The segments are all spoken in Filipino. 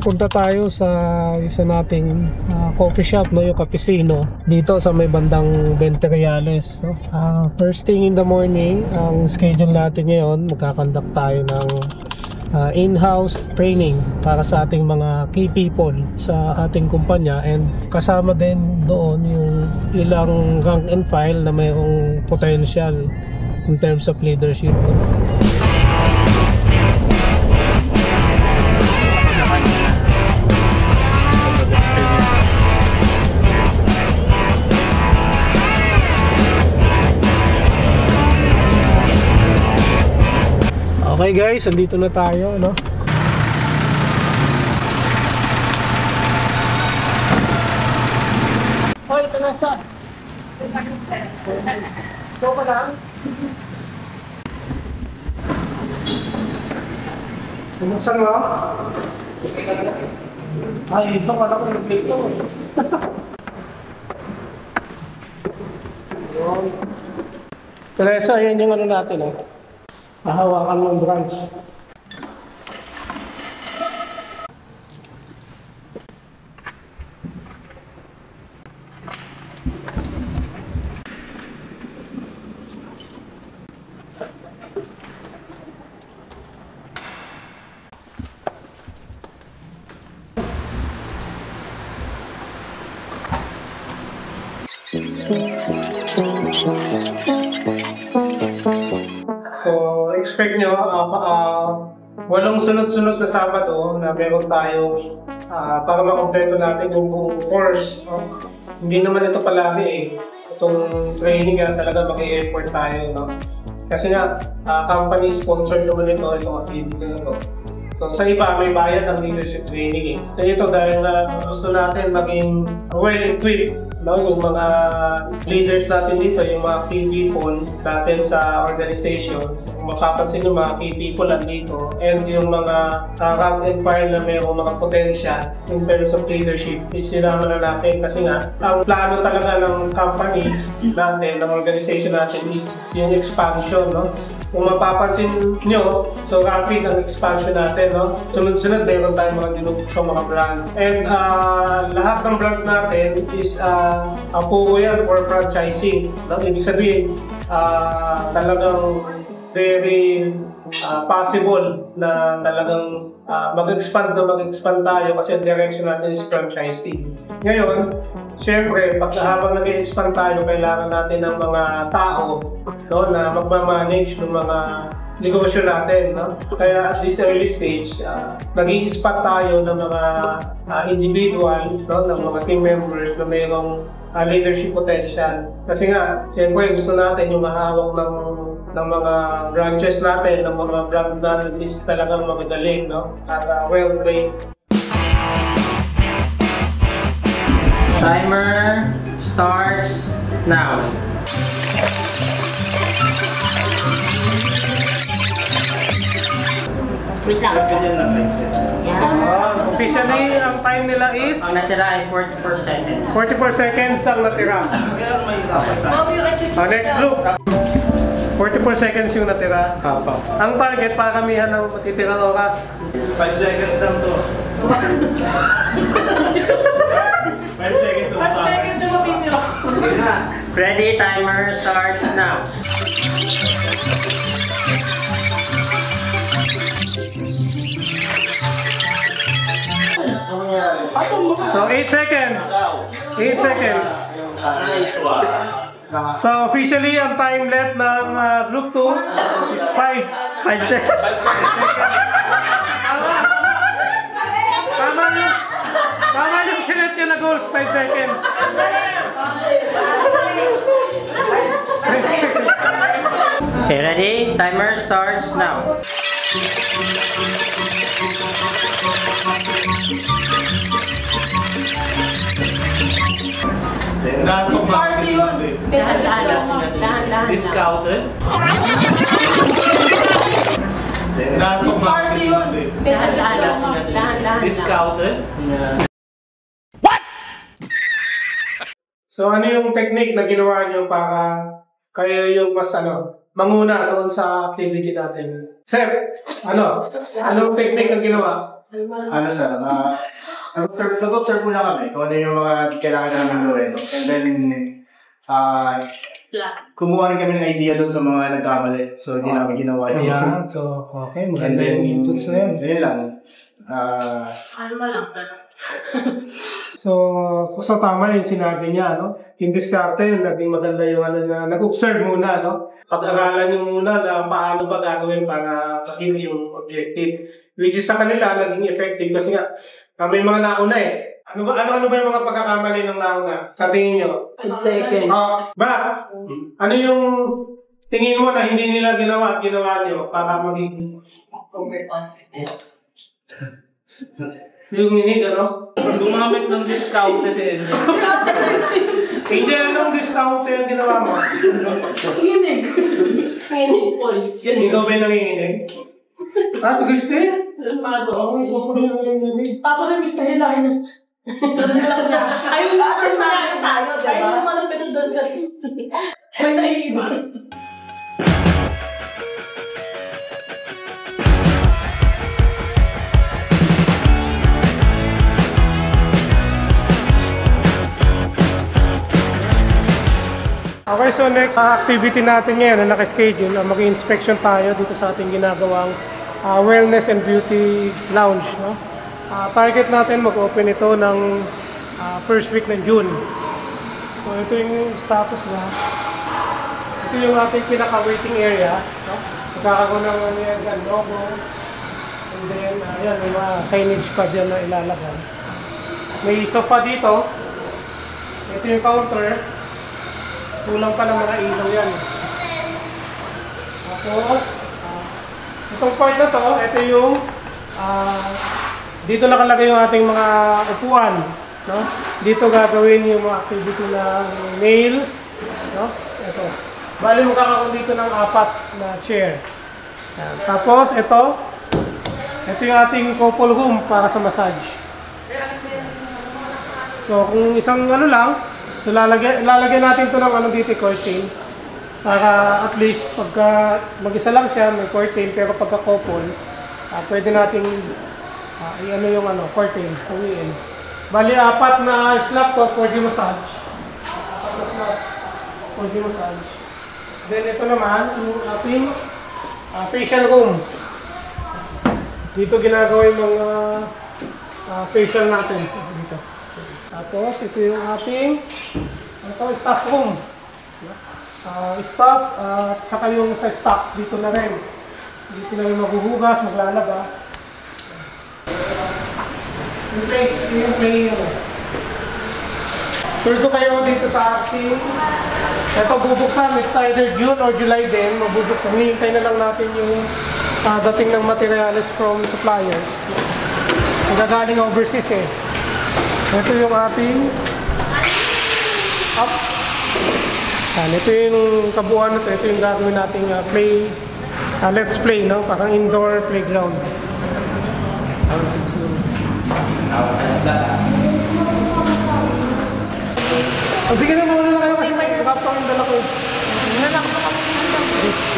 punta tayo sa isa nating coffee shop, no, yung Cafecino dito sa may bandang Venteriales, no? First thing in the morning, ang schedule natin ngayon, magkakandak tayo ng in-house training para sa ating mga key people sa ating kumpanya, and kasama din doon yung ilang rank and file na mayroong potential in terms of leadership. Okay guys, andito na tayo, no? Hoy, ito na siya. Ito ka lang. Bumuksan mo? Ay, ito ka lang yung plate. Teresa, yan yung ano natin, eh. Hahawakan mo ang branch. So, expect nyo, walong sunod-sunod na Sabado na meron tayo para makompleto natin yung buong course. Hindi naman ito palagi eh. Itong training talaga maki-effort tayo. No? Kasi nga, company sponsor naman itong activity na ito. So, sa iba, may bayad ang leadership training eh. So, ito dahil gusto natin maging well-equipped, no? Yung mga leaders natin dito, yung mga key people natin sa organization. Kung mapapansin yung mga key people nandito, and yung mga rank and file na mayroong mga potential in terms of leadership, isinama na natin kasi nga, ang plano talaga ng company natin, ng organization natin is yung expansion, no? Kung mapapansin nyo, so rapid ang expansion natin, no? Sunod-sunod, mayroon tayong mga dinuksong mga brand. And lahat ng brand natin is puro yan for franchising. No? Ibig sabihin, talagang very possible na talagang mag-expand tayo kasi ang direction natin is franchising. Ngayon, syempre, habang nag-expand tayo, kailangan natin ng mga tao, no, na magmamanage ng mga negosyo natin. No? Kaya at this early stage, nag-i-spot tayo ng mga individual, no, ng mga team members na mayroong leadership potential. Kasi nga, syempre, gusto natin yung mahawak ng mga branches natin, ng mga brand natin is talagang magagaling, no? At well-trained. Timer starts now. Wait lang. Officially, ang time nila is? Ang natira ay 44 seconds. 44 seconds ang natira. Next group. 44 seconds yung natira. Ang target, paramihan ng matitirang oras. 5 seconds lang to. 5 seconds lang. 5 seconds yung matitira. Ready, timer starts now. So 8 seconds. 8 seconds. Nice one. So officially, ang time left ng group 2 is 5 seconds. Tama yung sinet nyo na goals, 5 seconds. Okay, ready? Timer starts now. Discounted. Discounted. What? So ano yung technique na ginawa nyo para kayo yung mas manguna doon sa activity natin? Sir, anong technique ang ginawa? Ano sir, nag-observe muna kami kung ano yung mga kailangan namin gawin. And then, kumuha rin kami ng idea doon sa mga nagkamali. So, hindi namin ginawa yun. Ayan, so, okay, And maganda then, yung inputs na yun. yun lang. So tama yung sinabi niya, no? Hindi diskarte yun, naging maganda yung ano na, nag-observe muna, no? Pag-aralan niyo muna na paano ba gagawin para ma-hit yung objective. Which is sa kanila, naging effective kasi nga, may mga nauna eh. Ano ba yung mga pagkakamali ng nauna? Sa tingin niyo? Second. Ano yung tingin mo na hindi nila ginawa niyo para maging yung hinig, ano? Gumamit ng discount kasi. Hindi, anong discount yung ginawa mo? Hinig. Hinig points. Ikaw ba yung nanginginig? Gusto yun? Tapos ang gusto nila, ayaw naman tayo, diba? Ayaw naman ang pinundan kasi. May naiiba. Okay, so next activity natin ngayon na naka-schedule, mag-inspection tayo dito sa ating ginagawang wellness and beauty lounge. No? Target natin mag-open ito ng first week ng June. So ito yung status na. Ito yung ating pinaka-waiting area. No? Magkakaroon ng logo. And then, ayan, may mga signage pa dyan na ilalagay. May sofa dito. Ito yung counter. Kulang pa ng mga ilaw yan. Tapos, itong part na to, ito yung dito nakalagay yung ating mga upuan. No? Dito gagawin yung mga activity na nails. No? Ito. Bali magkakaroon dito ng 4 na chair. Yan. Tapos, ito yung ating couple room para sa massage. So, kung isang ano lang, so lalagyan natin ito ng dito curtain para at least pagka mag-isa lang siya may curtain, pero pagka couple pwede nating i-ano yung curtain, hawiin. Bali 4 na slot to for the massage. 4 na slot for the massage. Then ito naman yung ating facial room. Dito ginagawa yung mga facial natin dito. Tapos, ito yung ating staff room. Staff, at saka yung sa stocks dito na rin. Dito na yung maghuhugas, maglalaga. Yung play tour ko kayo dito sa ating ito bubuksan, it's either June or July din, mabubuksan. Hinihintay na lang natin yung dating ng materials from suppliers. Magagaling overseas eh. Ito yung ating up. Ito yung kabuuan nito. Ito yung gagawin nating let's play, no? Parang indoor playground. Bigyan na muna kayo kasi may kapag ang dala ko.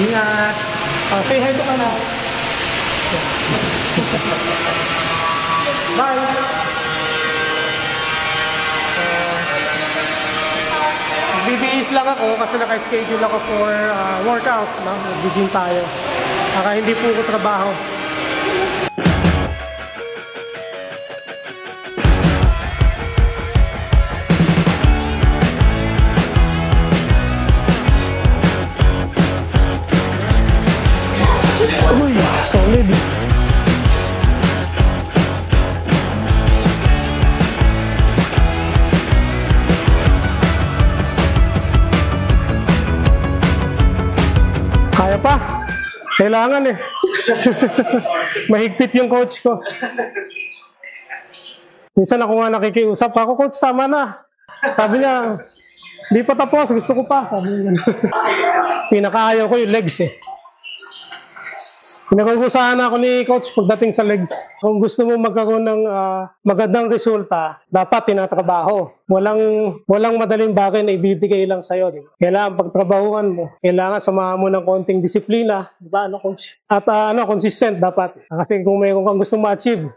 Ingat. Say hi to ka na. Bye. Bibihis lang ako kasi naka-schedule ako for workout. No? Mag-gym tayo. Saka hindi po ko trabaho. Uy, solid. Kaya pa. Kailangan eh. Mahigpit yung coach ko. Minsan ako nga nakikiusap ako, coach, tama na. Sabi niya, di pa tapos, gusto ko pa. Sabi niya. Pinakaayaw ko yung legs eh. Pinag-uusahan ako ni Coach pagdating sa legs. Kung gusto mo magkaroon ng magandang resulta, dapat tinatrabaho. Walang madaling bagay na ibibigay lang sa'yo. Diba? Kailangan pagtrabahuan mo. Kailangan samahan mo ng konting disiplina. Diba, Coach? At consistent dapat. Kasi kung mayroon kang gustong ma-achieve,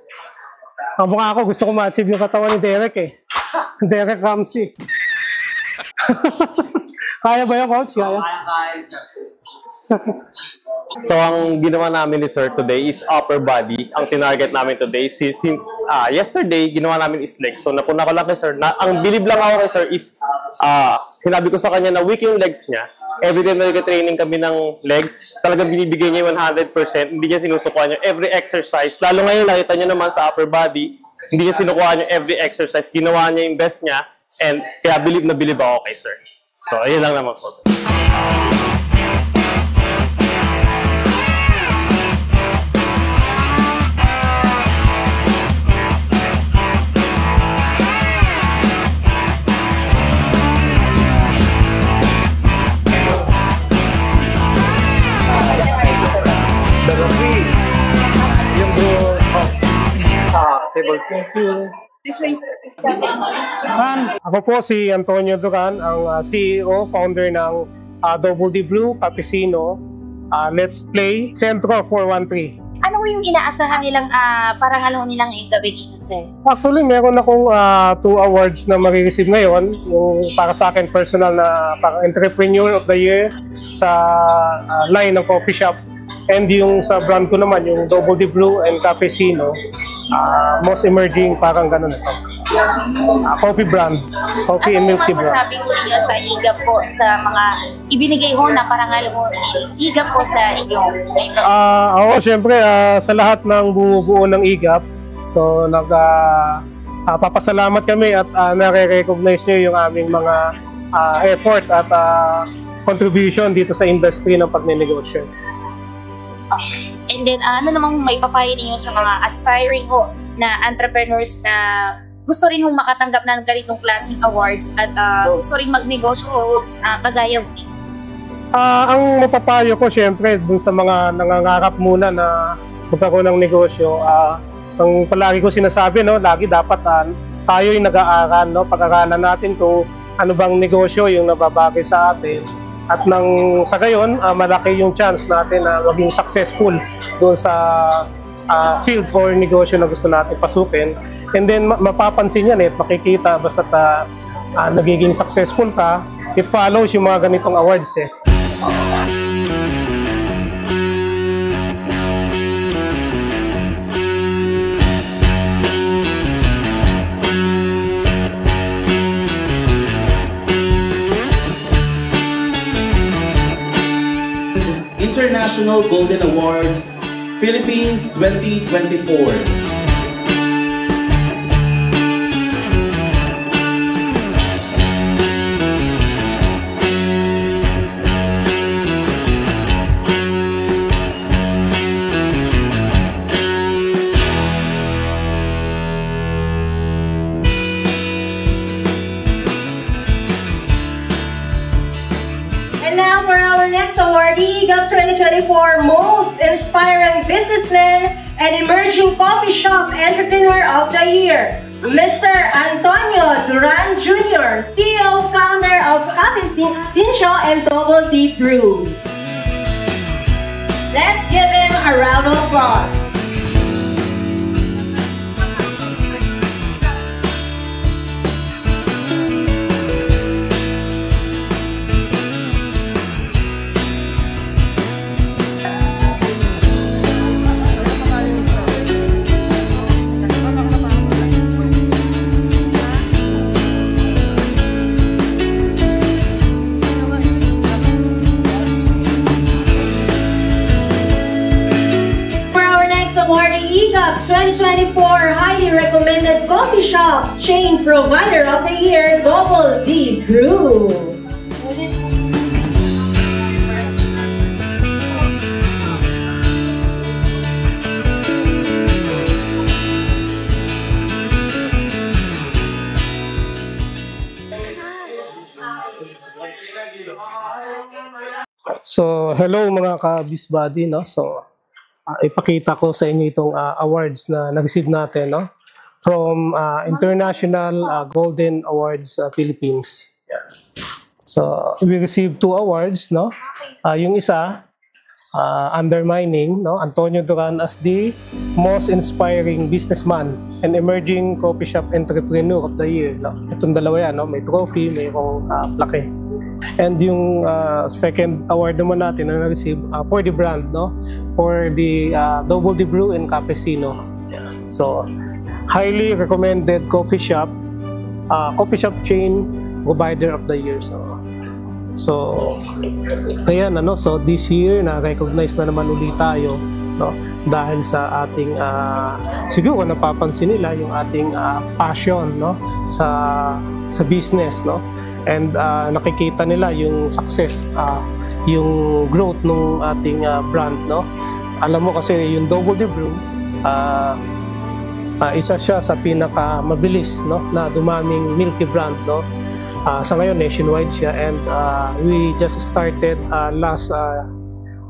ang mukha ako, gusto ko ma-achieve yung katawan ni Derek eh. Derek Ramsey. Kaya ba yun, Coach? Kaya? So, ang ginawa namin ni Sir today is upper body. Ang tinarget namin today, since yesterday, ginawa namin is legs. So, napuna ko lang kay Sir. Ang bilib lang ako kay Sir is, sinabi ko sa kanya na weak yung legs niya. Every time na training kami ng legs, talagang binibigay niya 100%. Hindi niya sinusukuhan yung every exercise. Lalo ngayon, nakita niyo naman sa upper body, hindi niya sinukuhan yung every exercise. Ginawa niya yung best niya. And kaya bilib na bilib ako kay Sir. So, ayun lang naman po. Ako po si Antonio Duran, ang CEO, founder ng Double D Blue, Cappuccino, Let's Play, Centro 413. Ano yung inaasahan nilang parangal nilang gawin dito, sir? Actually, meron akong 2 awards na marireceive ngayon. Yung para sa akin personal na Entrepreneur of the Year sa line ng coffee shop. And yung sa brand ko naman, yung Double D Blue and Cappuccino, most emerging, parang gano'n ito. Coffee brand, coffee and milk tea brand. Ano masasabi ko niyo sa IGAP po, sa mga ibinigay ho na parangal ho ni IGAP po sa inyo? Ako, syempre, sa lahat ng bumubuo ng IGAP, so papasalamat kami at nare-recognize nyo yung aming mga effort at contribution dito sa industry ng pagnenegosyo. And then, ano namang may papayo niyo sa mga aspiring ho na entrepreneurs na gusto rin hong makatanggap ng ganitong klaseng awards at gusto rin magnegosyo kagaya mo? Ang mapapayo ko, syempre, dun sa mga nangangarap muna na magkaroon ng negosyo, ang palagi ko sinasabi, no, lagi dapat tayo'y nag-aaral, no, pag-aralan natin kung ano bang negosyo yung nababagay sa atin. At nang sa gayon, malaki yung chance natin na maging successful doon sa field for negosyo na gusto natin pasukin. And then mapapansin yan makikita basta nagiging successful ka, it follows yung mga ganitong awards eh. International Golden Awards, Philippines 2024. And now for our next awardee, IGAP 2024 Most Inspiring Businessman and Emerging Coffee Shop Entrepreneur of the Year, Mr. Antonio Duran Jr., CEO, founder of Cappuccino and Double D Brew. Let's give him a round of applause. Awardee IGAP 2024 Highly Recommended Coffee Shop Chain Provider of the Year, Double D Brew. So, hello mga ka-Bisbody, no? So, ipakita ko sa inyo itong awards na na-receive natin, no? From International Golden Awards Philippines. Yeah. So, we received 2 awards, no? Yung isa, Undermining, no? Antonio Duran as the Most Inspiring Businessman and Emerging Coffee Shop Entrepreneur of the Year, no? Itong dalawa yan, no? May trophy, mayroong plaque. And yung second award naman natin na na-receive for the brand, no? For the Double the Brew and Cafecino. Yeah. So, highly recommended coffee shop chain provider of the year. So ayan, so this year na-recognize na naman ulit tayo, no? Dahil sa ating siguro napapansin nila yung ating passion, no? sa business, no? And nakikita nila yung success, yung growth ng ating brand, no? Alam mo kasi yung Double the Brew, isa siya sa pinakamabilis, no, na dumaming milk tea brand, no. Sa ngayon nationwide siya, and we just started last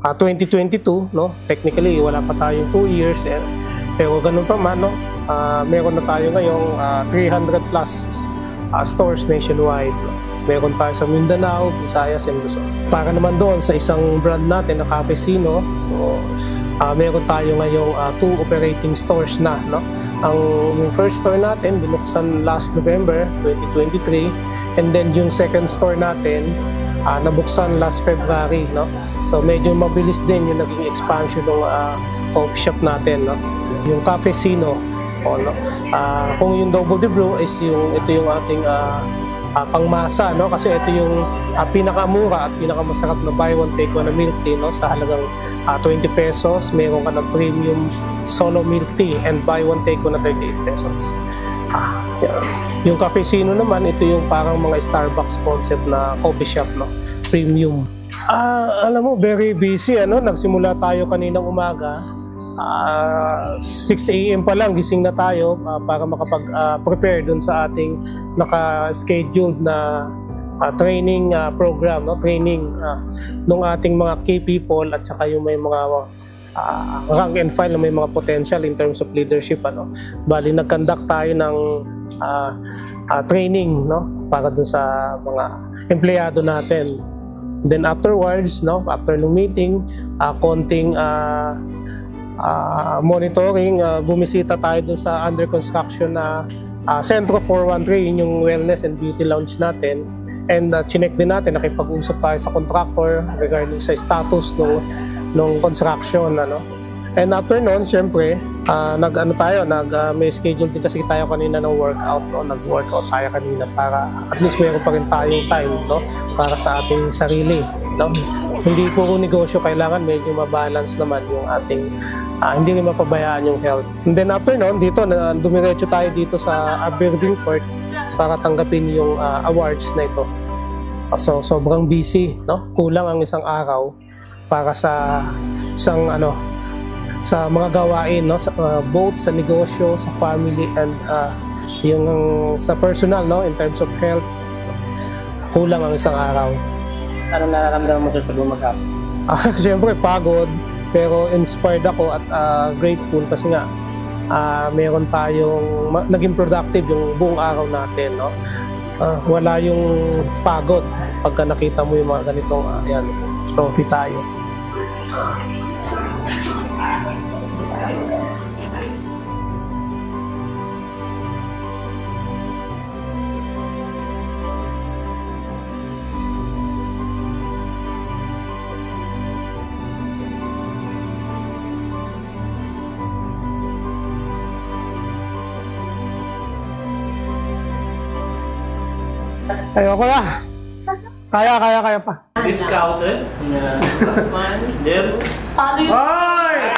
2022, no. Technically wala pa tayong 2 years, pero ganun pa man, no. Meron na tayo ngayong 300 plus stores nationwide, no? Meron tayo sa Mindanao, Visayas, and Luzon. Para naman doon sa isang brand natin na Cafecino, so meron tayo ngayong 2 operating stores na, no. Yung first store natin binuksan last November 2023, and then yung second store natin nabuksan last February, no. So medyo mabilis din yung naging expansion ng coffee shop natin, no. Yung Cafecino, no. Kung yung Double the Brew is ito yung ating pangmasa, no, kasi ito yung pinakamura at pinakamasarap na buy one take one na milk tea, no, sa halagang 20 pesos. Meron ka ng premium solo milk tea and buy one take one na 38 pesos. Yeah. Yung Cafecino naman, ito yung parang mga Starbucks concept na coffee shop, no, premium. Alam mo, very busy, ano. Nagsimula tayo kaninang umaga, 6 AM pa lang gising na tayo para makapag-prepare dun sa ating naka-scheduled na training program, no? Training ng ating mga key people at saka yung may mga rank and file na may mga potential in terms of leadership, ano. Bali nag-conduct tayo ng training, no, para dun sa mga empleyado natin. Then afterwards, no, after ng meeting, konting monitoring, bumisita tayo doon sa under construction na Centro 413, yun yung wellness and beauty lounge natin, and chinek din natin, nakipag-usap tayo sa contractor regarding sa status ng construction, ano. And after noon, syempre, may schedule din kasi tayo kanina ng workout, no? Nag-workout tayo kanina para at least meron pa rin tayong time, no, para sa ating sarili, no? Hindi puro negosyo, kailangan medyo mabalance naman yung ating, hindi rin mapabayaan yung health. And then after noon, dito, dumiretso tayo dito sa Aberdeen Court para tanggapin yung awards na ito. So, sobrang busy, no? Kulang ang isang araw para sa isang, sa mga gawain, no, sa both sa negosyo, sa family, and yung sa personal, no, in terms of health. Kulang ang isang araw. Ano nararamdaman mo, sir, sa bumagap? Siyempre pagod, pero inspired ako at grateful kasi nga meron tayong naging productive yung buong araw natin, no. Wala yung pagod pagka nakita mo yung mga ganitong trophy tayo. Ayoko na. Kaya pa. Discounted? Yeah. Man, deal? Ay!